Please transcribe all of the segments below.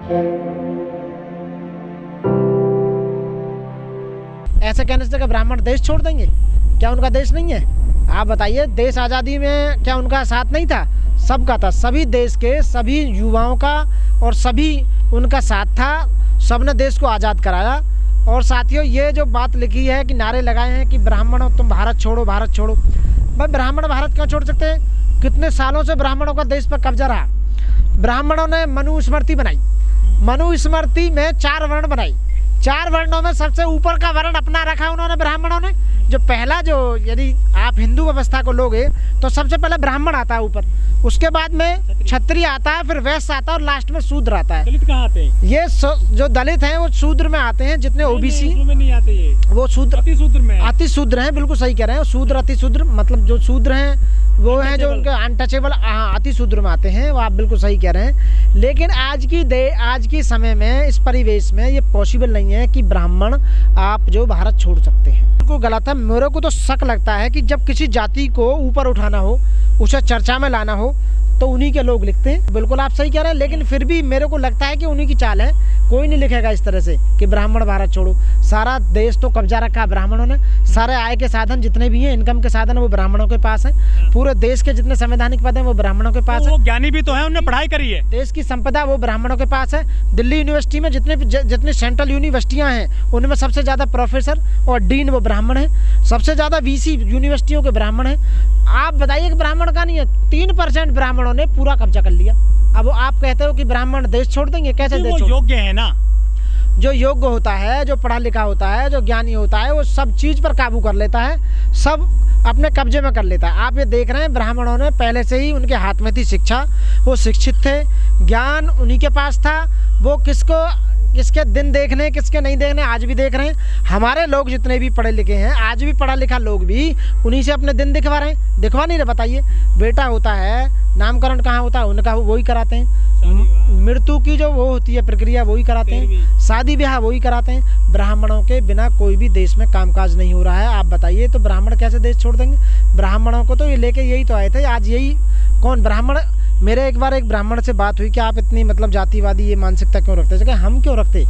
ऐसे कहने से क्या ब्राह्मण देश छोड़ देंगे? क्या उनका देश नहीं है? आप बताइए, देश आज़ादी में क्या उनका साथ नहीं था? सबका था, सभी देश के सभी युवाओं का और सभी उनका साथ था। सबने देश को आज़ाद कराया। और साथियों, ये जो बात लिखी है कि नारे लगाए हैं कि ब्राह्मणों तुम भारत छोड़ो, भारत छोड़ो। भाई ब्राह्मण भारत क्यों छोड़ सकते हैं? कितने सालों से ब्राह्मणों का देश पर कब्जा रहा। ब्राह्मणों ने मनुस्मृति बनाई। मनुस्मृति में 4 वर्ण बनाई। 4 वर्णों में सबसे ऊपर का वर्ण अपना रखा उन्होंने ब्राह्मणों ने। जो पहला, जो यदि आप हिंदू व्यवस्था को लोगे तो सबसे पहले ब्राह्मण आता है ऊपर, उसके बाद में क्षत्रिय आता है, फिर वैश्य आता है और लास्ट में शूद्र आता है। दलित कहाँ आते हैं? ये जो दलित हैं वो शूद्र में आते हैं। जितने ओबीसी में नहीं आते, ये वो शूद्र, अति शूद्र में, अति शूद्र हैं। बिल्कुल सही कह रहे हैं। शूद्र अति शूद्र, मतलब जो शूद्र हैं वो हैं जो उनके अनटचेबल, अति शूद्र में आते हैं। वो आप बिल्कुल सही कह रहे हैं। लेकिन आज की समय में, इस परिवेश में ये पॉसिबल नहीं है कि ब्राह्मण आप जो भारत छोड़ सकते हैं। बिल्कुल गलत है। मेरे को तो शक लगता है कि जब किसी जाति को ऊपर उठाना हो, उसे चर्चा में लाना हो, तो उन्हीं के लोग लिखते हैं। बिल्कुल आप सही कह रहे हैं। लेकिन फिर भी मेरे को लगता है कि उन्हीं की चाल है। कोई नहीं लिखेगा इस तरह से कि ब्राह्मण भारत छोड़ो। सारा देश तो कब्जा रखा है ब्राह्मणों ने। सारे आय के साधन जितने भी हैं, इनकम के साधन, वो ब्राह्मणों के पास हैं। पूरे देश के जितने संवैधानिक पद हैं वो ब्राह्मणों के पास है। वो ज्ञानी भी तो है, उन्होंने पढ़ाई करी है। देश की संपदा वो ब्राह्मणों के पास है। दिल्ली यूनिवर्सिटी में जितने सेंट्रल यूनिवर्सिटियां हैं, उनमें सबसे ज़्यादा प्रोफेसर और डीन वो ब्राह्मण हैं। सबसे ज़्यादा वीसी यूनिवर्सिटियों के ब्राह्मण हैं। आप बताइए कि ब्राह्मण का नहीं है? 3% ब्राह्मणों ने पूरा कब्जा कर लिया। अब आप कहते हो कि ब्राह्मण देश छोड़ देंगे? कैसे देश छोड़? योग्य है ना। जो योग्य होता है, जो पढ़ा लिखा होता है, जो ज्ञानी होता है, वो सब चीज़ पर काबू कर लेता है, सब अपने कब्जे में कर लेता है। आप ये देख रहे हैं, ब्राह्मणों ने पहले से ही, उनके हाथ में थी शिक्षा, वो शिक्षित थे, ज्ञान उन्हीं के पास था। वो किसके दिन देखने, किसके नहीं देखने, आज भी देख रहे हैं। हमारे लोग जितने भी पढ़े लिखे हैं, आज भी पढ़ा लिखा लोग भी उन्हीं से अपने दिन दिखवा रहे हैं। दिखवा नहीं रहे? बताइए, बेटा होता है, नामकरण कहाँ होता है, उनका वही कराते हैं। मृत्यु की जो वो होती है प्रक्रिया, वही कराते हैं। शादी ब्याह वही कराते हैं। ब्राह्मणों के बिना कोई भी देश में कामकाज नहीं हो रहा है। आप बताइए, तो ब्राह्मण कैसे देश छोड़ देंगे? ब्राह्मणों को तो ये लेके यही तो आए थे। आज यही कौन ब्राह्मण, मेरे एक बार एक ब्राह्मण से बात हुई कि आप इतनी मतलब जातिवादी ये मानसिकता क्यों रखते हैं? हम क्यों रखते?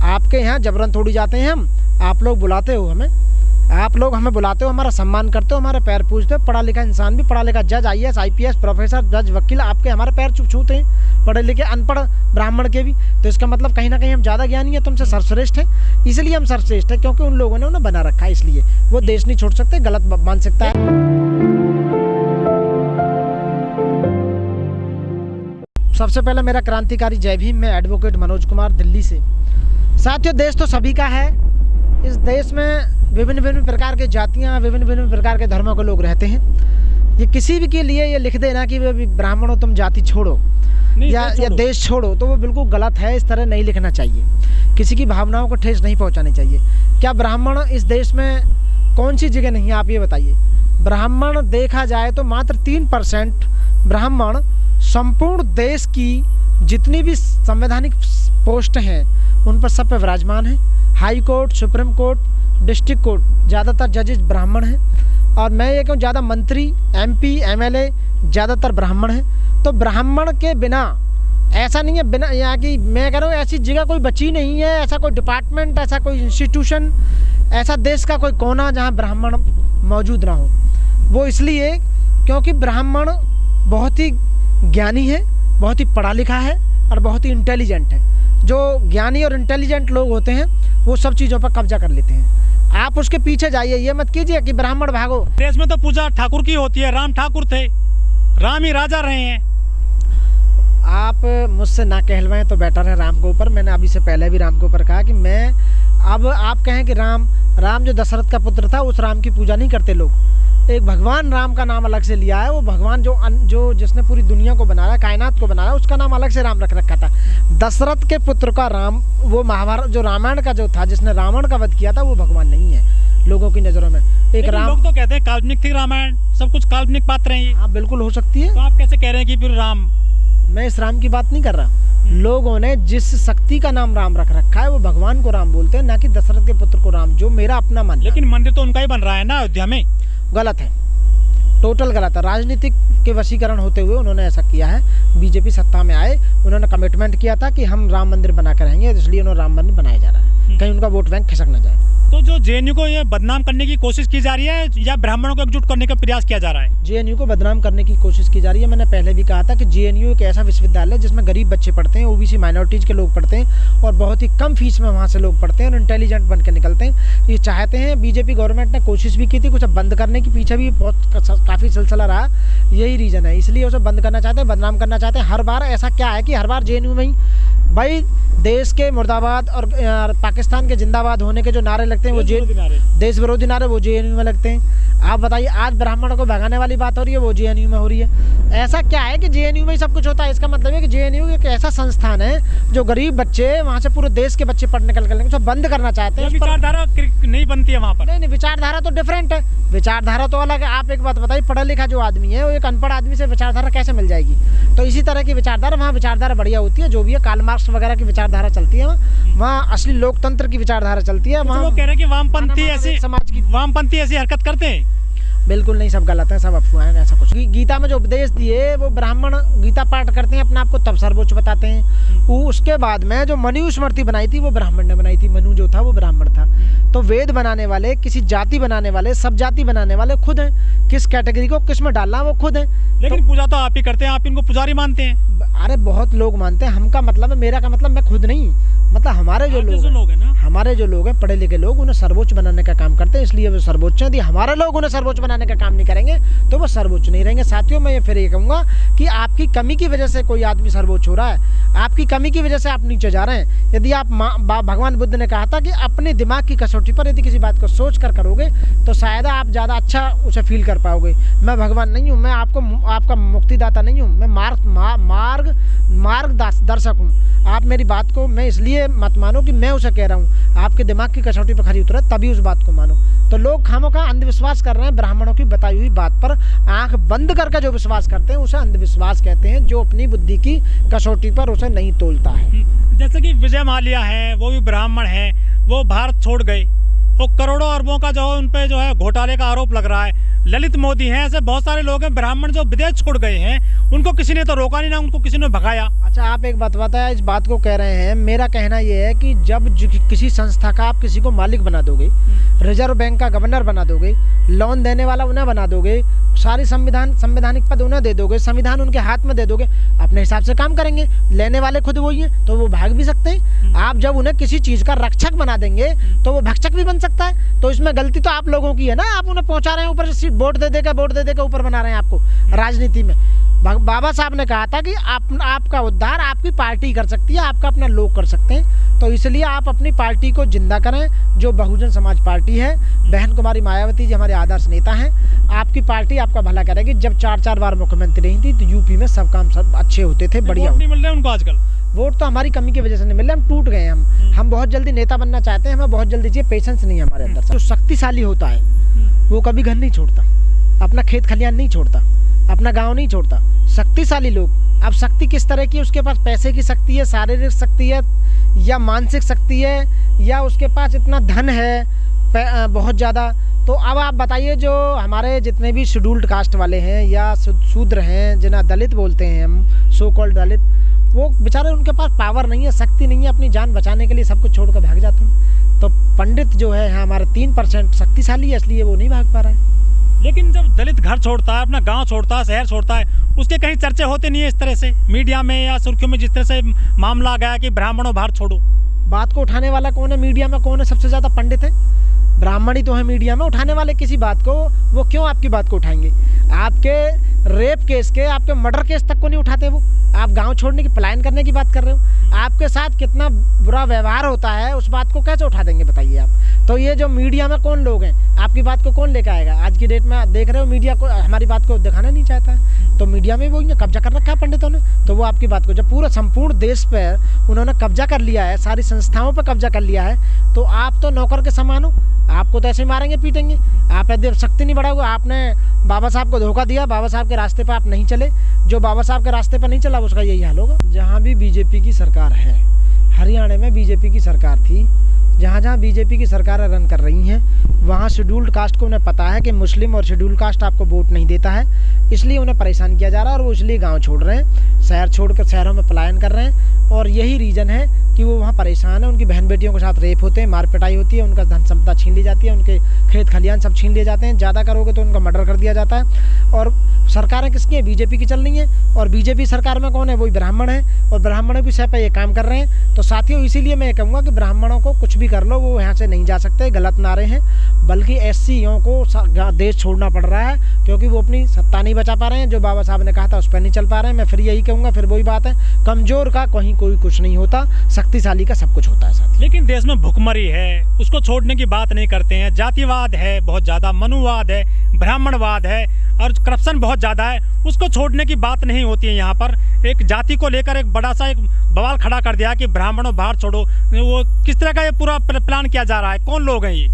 आपके यहाँ जबरन थोड़ी जाते हैं हम। आप लोग बुलाते हो हमें, आप लोग हमें बुलाते हो, हमारा सम्मान करते हो, हमारे पैर पूछते हो। पढ़ा लिखा इंसान भी, पढ़ा लिखा जज, IAS IPS प्रोफेसर, जज, वकील, आपके हमारे पैर छूते हैं, पढ़े लिखे अनपढ़ ब्राह्मण के भी। तो इसका मतलब कहीं ना कहीं हम ज़्यादा ज्ञानी हैं, तुमसे सर्वश्रेष्ठ हैं। इसलिए हम सर्वश्रेष्ठ हैं क्योंकि उन लोगों ने उन्हें बना रखा है, इसलिए वो देश नहीं छोड़ सकते। गलत मानसिकता है। सबसे पहले मेरा क्रांतिकारी जय भीम। मैं एडवोकेट मनोज कुमार, दिल्ली से। साथियों, देश तो सभी का है। इस देश में विभिन्न विभिन्न प्रकार के जातियाँ, विभिन्न विभिन्न प्रकार के धर्मों के लोग रहते हैं। ये किसी भी के लिए ये लिख देना कि ब्राह्मणों तुम जाति छोड़ो या देश छोड़ो, तो वो बिल्कुल गलत है। इस तरह नहीं लिखना चाहिए। किसी की भावनाओं को ठेस नहीं पहुंचानी चाहिए। क्या ब्राह्मण इस देश में कौन सी जगह नहीं है? आप ये बताइए। ब्राह्मण देखा जाए तो मात्र 3% ब्राह्मण संपूर्ण देश की जितनी भी संवैधानिक पोस्ट हैं उन पर सब पे विराजमान है। High court, supreme court, district court, ज़्यादातर जजेस ब्राह्मण हैं। और मैं ये कहूँ, ज़्यादा मंत्री, MP, MLA ज़्यादातर ब्राह्मण हैं। तो ब्राह्मण के बिना ऐसा नहीं है, बिना यहाँ की, मैं कह रहा हूँ, ऐसी जगह कोई बची नहीं है, ऐसा कोई डिपार्टमेंट, ऐसा कोई इंस्टीट्यूशन, ऐसा देश का कोई कोना जहाँ ब्राह्मण मौजूद ना हो। वो इसलिए क्योंकि ब्राह्मण बहुत ही ज्ञानी है, बहुत ही पढ़ा लिखा है और बहुत ही इंटेलिजेंट है। जो ज्ञानी और इंटेलिजेंट लोग होते हैं वो सब चीज़ों पर कब्जा कर लेते हैं। आप उसके पीछे जाइए, ये मत कीजिए कि ब्राह्मण भागो। देश में तो पूजा ठाकुर की होती है। राम ठाकुर थे, राम ही राजा रहे हैं। आप मुझसे ना कहलवाएं तो बेटर है राम के ऊपर। मैंने अभी से पहले भी राम के ऊपर कहा कि मैं, अब आप कहें कि राम जो दशरथ का पुत्र था, उस राम की पूजा नहीं करते लोग। एक भगवान राम का नाम अलग से लिया है। वो भगवान जो जिसने पूरी दुनिया को बनाया, कायनात को बनाया, उसका नाम अलग से राम रख रखा था। दशरथ के पुत्र का राम, वो महाभारत जो रामायण का जो था, जिसने रावण का वध किया था, वो भगवान नहीं है लोगों की नज़रों में। एक राम, लोग तो कहते हैं काल्पनिक थी रामायण, सब कुछ काल्पनिक पात्र हैं ये। हाँ, बिल्कुल हो सकती है। तो आप कैसे कह रहे हैं कि फिर राम? मैं इस राम की बात नहीं कर रहा। लोगों ने जिस शक्ति का नाम राम रख रखा है, वो भगवान को राम बोलते हैं, ना कि दशरथ के पुत्र को राम, जो मेरा अपना मन। लेकिन मंदिर तो उनका ही बन रहा है ना अयोध्या में। गलत है। टोटल गलत है। राजनीतिक के वशीकरण होते हुए उन्होंने ऐसा किया है। बीजेपी सत्ता में आए, उन्होंने कमिटमेंट किया था कि हम राम मंदिर बना कर रहेंगे, इसलिए उन्होंने राम मंदिर बनाया जा रहा है, कहीं उनका वोट बैंक खिसक न जाए। तो जो जेएनयू को ये बदनाम करने की कोशिश की जा रही है या ब्राह्मणों को एकजुट करने का प्रयास किया जा रहा है? जेएनयू को बदनाम करने की कोशिश की जा रही है। मैंने पहले भी कहा था कि जेएनयू एक ऐसा विश्वविद्यालय है जिसमें गरीब बच्चे पढ़ते हैं, ओबीसी माइनॉरिटीज़ के लोग पढ़ते हैं और बहुत ही कम फीस में वहाँ से लोग पढ़ते हैं और इंटेलिजेंट बन के निकलते हैं। ये चाहते हैं, बीजेपी गवर्नमेंट ने कोशिश भी की थी, कुछ बंद करने के पीछे भी बहुत काफ़ी सिलसिला रहा, यही रीज़न है, इसलिए उसे बंद करना चाहते हैं, बदनाम करना चाहते हैं। हर बार ऐसा क्या है कि हर बार जेएनयू में ही भाई देश के मुर्दाबाद और पाकिस्तान के जिंदाबाद होने के जो नारे लगते हैं वो देश विरोधी नारे वो जेएनयू में लगते हैं। आप बताइए, आज ब्राह्मणों को भगाने वाली बात हो रही है, वो जेएनयू में हो रही है। ऐसा क्या है कि जेएनयू में ही सब कुछ होता है? इसका मतलब है कि जेएनयू एक ऐसा संस्थान है जो गरीब बच्चे, वहाँ से पूरे देश के बच्चे पढ़ने निकल कर बंद करना चाहते हैं। विचारधारा नहीं बनती है वहाँ पर? नहीं, विचारधारा तो डिफरेंट है, विचारधारा तो अलग है। आप एक बात बताइए, पढ़ा लिखा जो आदमी है वो एक अनपढ़ आदमी से विचारधारा कैसे मिल जाएगी? तो इसी तरह की विचारधारा, वहाँ विचारधारा बढ़िया होती है, जो भी है कार्ल मार्क्स वगैरह की विचारधारा चलती है, वहाँ असली लोकतंत्र की विचारधारा चलती है। वहाँ लोग कह रहे हैं कि वामपंथी ऐसी समाज की वामपंथी ऐसी हरकत करते हैं। बिल्कुल नहीं, सब गलत है, सब अफवाह है, ऐसा कुछ। गीता में जो उपदेश दिए, वो ब्राह्मण गीता पाठ करते हैं, अपने आप को तब सर्वोच्च बताते हैं। वो उसके बाद में जो मनु स्मृति बनाई थी वो ब्राह्मण ने बनाई थी, मनु जो था वो ब्राह्मण था। तो वेद बनाने वाले, किसी जाति बनाने वाले, सब जाति बनाने वाले खुद हैं, किस कैटेगरी को किस में डालना वो खुद हैं। लेकिन तो पूजा तो आप ही करते हैं, आप इनको पुजारी मानते हैं। अरे बहुत लोग मानते हैं, हमका मतलब है, मेरा का मतलब मैं खुद नहीं, मतलब हमारे जो लोग हैं ना, हमारे जो लोग हैं पढ़े लिखे लोग, उन्हें सर्वोच्च बनाने का काम करते हैं, इसलिए वो सर्वोच्च हैं। यदि हमारे लोग उन्हें सर्वोच्च बनाने का काम नहीं करेंगे तो वो सर्वोच्च नहीं रहेंगे। साथियों, मैं फिर ये कहूँगा कि आपकी कमी की वजह से कोई आदमी सर्वोच्च हो रहा है, आपकी कमी की वजह से आप नीचे जा रहे हैं। यदि आप भगवान बुद्ध ने कहा था कि अपने दिमाग की कसौटी पर यदि किसी बात को सोच कर करोगे तो शायद आप ज़्यादा अच्छा उसे फील कर पाओगे। मैं भगवान नहीं हूँ, मैं आपका मुक्तिदाता नहीं हूँ, मैं मार्गदर्शक हूँ। आप मेरी बात को मैं इसलिए मत मानो कि मैं उसे कह रहा हूँ, आपके दिमाग की कसौटी पर खरी उतरे तभी उस बात को मानो। तो लोग खामोखा अंधविश्वास कर रहे हैं, ब्राह्मणों की बताई हुई बात पर आंख बंद करके जो विश्वास करते हैं उसे अंधविश्वास कहते हैं, जो अपनी बुद्धि की कसौटी पर उसे नहीं तोलता है। जैसे कि विजय माल्या है, वो भी ब्राह्मण है, वो भारत छोड़ गए, वो करोड़ों अरबों का जो उन पे जो है घोटाले का आरोप लग रहा है। ललित मोदी हैं, ऐसे बहुत सारे लोग हैं ब्राह्मण जो विदेश छोड़ गए हैं, उनको किसी ने तो रोका नहीं, ना उनको किसी ने भगाया। अच्छा, आप एक बात बताया, इस बात को कह रहे हैं, मेरा कहना ये है कि जब किसी संस्था का आप किसी को मालिक बना दोगे, रिजर्व बैंक का गवर्नर बना दोगे, लोन देने वाला उन्हें बना दोगे, सारी संवैधानिक पद उन्हें दे दोगे, संविधान उनके हाथ में दे दोगे, अपने हिसाब से काम करेंगे, लेने वाले खुद वही हैं, तो वो भाग भी सकते हैं। आप जब उन्हें किसी चीज़ का रक्षक बना देंगे तो वो भक्षक भी बन सकता है। तो इसमें गलती तो आप लोगों की है ना, आप उन्हें पहुंचा रहे हैं ऊपर से, वोट दे देकर ऊपर बना रहे हैं आपको राजनीति में। बाबा साहब ने कहा था कि आपका उद्धार आपकी पार्टी कर सकती है, आपका अपना लोग कर सकते हैं। तो इसलिए आप अपनी पार्टी को जिंदा करें, जो बहुजन समाज पार्टी है। बहन कुमारी मायावती जी हमारे आदर्श नेता हैं, आपकी पार्टी आपका भला करेगी। जब 4 बार मुख्यमंत्री रही थी तो यूपी में सब काम सब अच्छे होते थे, बढ़िया। वोट नहीं मिल रहे उनको आजकल, वोट तो हमारी कमी की वजह से नहीं मिल रहे, हम टूट गए। हम बहुत जल्दी नेता बनना चाहते हैं, हमें बहुत जल्दी चाहिए, पेशेंस नहीं है हमारे अंदर। जो शक्तिशाली होता है वो कभी घर नहीं छोड़ता, अपना खेत खलियान नहीं छोड़ता, अपना गांव नहीं छोड़ता। शक्तिशाली लोग, अब शक्ति किस तरह की, उसके पास पैसे की शक्ति है, शारीरिक शक्ति है या मानसिक शक्ति है, या उसके पास इतना धन है बहुत ज़्यादा। तो अब आप बताइए, जो हमारे जितने भी शेड्यूल्ड कास्ट वाले हैं या शूद्र हैं, जिन्हें दलित बोलते हैं हम, सो कॉल्ड दलित, वो बेचारे उनके पास पावर नहीं है, शक्ति नहीं है, अपनी जान बचाने के लिए सब कुछ छोड़कर भाग जाते हैं। तो पंडित जो है हमारा 3% शक्तिशाली है, इसलिए वो नहीं भाग पा रहा है। लेकिन जब दलित घर छोड़ता है, अपना गांव छोड़ता है, शहर छोड़ता है, उसके कहीं चर्चे होते नहीं है इस तरह से मीडिया में या सुर्खियों में, जिस तरह से मामला गया कि ब्राह्मणों भारत छोड़ो। बात को उठाने वाला कौन है मीडिया में? कौन है सबसे ज़्यादा? पंडित है, ब्राह्मण ही तो है मीडिया में। उठाने वाले किसी बात को, वो क्यों आपकी बात को उठाएंगे? आपके रेप केस के, आपके मर्डर केस तक को नहीं उठाते वो। आप गांव छोड़ने की, पलायन करने की बात कर रहे हो। आपके साथ कितना बुरा व्यवहार होता है, उस बात को कैसे उठा देंगे बताइए आप? तो ये जो मीडिया में कौन लोग हैं, आपकी बात को कौन लेकर आएगा? आज की डेट में देख रहे हो, मीडिया को हमारी बात को दिखाना नहीं चाहता है, तो मीडिया में वो कब्जा कर रखा है पंडितों ने। तो वो आपकी बात को, जब पूरा संपूर्ण देश पर उन्होंने कब्जा कर लिया है, सारी संस्थाओं पर कब्जा कर लिया है, तो आप तो नौकर के समान हो। आपको तो ऐसे ही मारेंगे पीटेंगे, आप यदि शक्ति नहीं बढ़ाओगे। आपने बाबा साहब को धोखा दिया, बाबा साहब के रास्ते पर आप नहीं चले, जो बाबा साहब के रास्ते पर नहीं चला उसका यही हाल होगा। जहाँ भी बीजेपी की सरकार है, हरियाणा में बीजेपी की सरकार थी जहाँ जहाँ बीजेपी की सरकारें रन कर रही हैं वहाँ शेड्यूल्ड कास्ट को उन्हें पता है कि मुस्लिम और शेड्यूल्ड कास्ट आपको वोट नहीं देता है, इसलिए उन्हें परेशान किया जा रहा है और वो इसलिए गांव छोड़ रहे हैं, शहर छोड़कर शहरों में पलायन कर रहे हैं। और यही रीज़न है कि वो वहाँ परेशान है। उनकी बहन बेटियों के साथ रेप होते हैं, मार पिटाई होती है, उनका धन संपदा छीन ली जाती है, उनके खेत खलियान सब छीन लिए जाते हैं, ज़्यादा करोगे तो उनका मर्डर कर दिया जाता है। और सरकारें किसकी हैं? बीजेपी की चल रही हैं। और बीजेपी सरकार में कौन है? वही ब्राह्मण है, और ब्राह्मणों की सह पे ये काम कर रहे हैं। तो साथियों, इसीलिए मैं ये कहूँगा कि ब्राह्मणों को कुछ भी कर लो, वो यहाँ से नहीं जा सकते, गलत नारे हैं। बल्कि एससीओं को देश छोड़ना पड़ रहा है, क्योंकि वो अपनी सत्ता नहीं बचा पा रहे हैं। जो बाबा साहब ने कहा था उस पर नहीं चल पा रहे हैं। मैं फिर यही कहूँगा, फिर वही बात है, कमज़ोर का कहीं कोई कुछ नहीं होता, शक्तिशाली का सब कुछ होता है साथी। लेकिन देश में भुखमरी है, उसको छोड़ने की बात नहीं करते हैं। जातिवाद है बहुत ज़्यादा, मनुवाद है, ब्राह्मणवाद है और करप्शन बहुत ज़्यादा है, उसको छोड़ने की बात नहीं होती है। यहाँ पर एक जाति को लेकर एक बड़ा सा एक बवाल खड़ा कर दिया कि ब्राह्मणों बाहर छोड़ो। वो किस तरह का ये पूरा प्लान किया जा रहा है? कौन लोग हैं ये?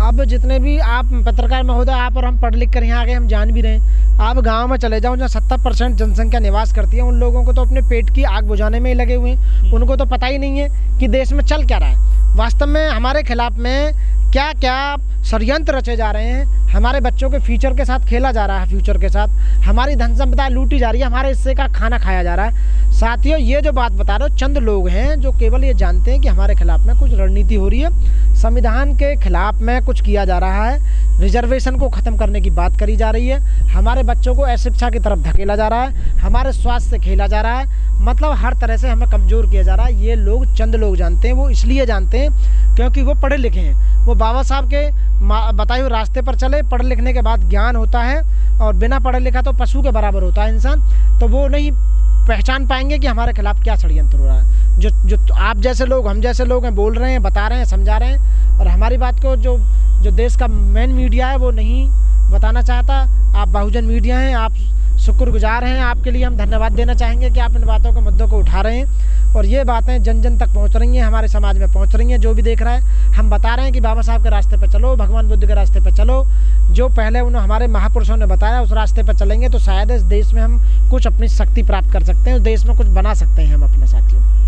अब जितने भी आप पत्रकार महोदय, आप और हम पढ़ लिख कर यहाँ आ गए, हम जान भी रहे हैं। आप गांव में चले जाओ जहाँ 70% जनसंख्या निवास करती है, उन लोगों को तो अपने पेट की आग बुझाने में ही लगे हुए हैं। उनको तो पता ही नहीं है कि देश में चल क्या रहा है। वास्तव में हमारे खिलाफ में क्या क्या षड्यंत्र रचे जा रहे हैं, हमारे बच्चों के फ्यूचर के साथ खेला जा रहा है, फ्यूचर के साथ हमारी धन संपदा लूटी जा रही है, हमारे हिस्से का खाना खाया जा रहा है। साथियों, ये जो बात बता रहे हो, चंद लोग हैं जो केवल ये जानते हैं कि हमारे खिलाफ में कुछ रणनीति हो रही है, संविधान के खिलाफ में कुछ किया जा रहा है, रिजर्वेशन को ख़त्म करने की बात करी जा रही है, हमारे बच्चों को अशिक्षा की तरफ धकेला जा रहा है, हमारे स्वास्थ्य से खेला जा रहा है, मतलब हर तरह से हमें कमज़ोर किया जा रहा है। ये लोग चंद लोग जानते हैं, वो इसलिए जानते हैं क्योंकि वो पढ़े लिखे हैं, वो बाबा साहब के बताए हुए रास्ते पर चले। पढ़ लिखने के बाद ज्ञान होता है, और बिना पढ़े लिखा तो पशु के बराबर होता है इंसान। तो वो नहीं पहचान पाएंगे कि हमारे खिलाफ क्या षड्यंत्र हो रहा है। जो आप जैसे लोग, हम जैसे लोग हैं, बोल रहे हैं, बता रहे हैं, समझा रहे हैं, और हमारी बात को जो देश का मेन मीडिया है वो नहीं बताना चाहता। आप बहुजन मीडिया हैं, आप शुक्रगुजार हैं, आपके लिए हम धन्यवाद देना चाहेंगे कि आप इन बातों के मुद्दों को उठा रहे हैं, और ये बातें जन जन तक पहुंच रही हैं, हमारे समाज में पहुंच रही हैं। जो भी देख रहा है, हम बता रहे हैं कि बाबा साहब के रास्ते पर चलो, भगवान बुद्ध के रास्ते पर चलो, जो पहले उन्होंने हमारे महापुरुषों ने बताया, उस रास्ते पर चलेंगे तो शायद इस देश में हम कुछ अपनी शक्ति प्राप्त कर सकते हैं, उस देश में कुछ बना सकते हैं हम अपने साथियों।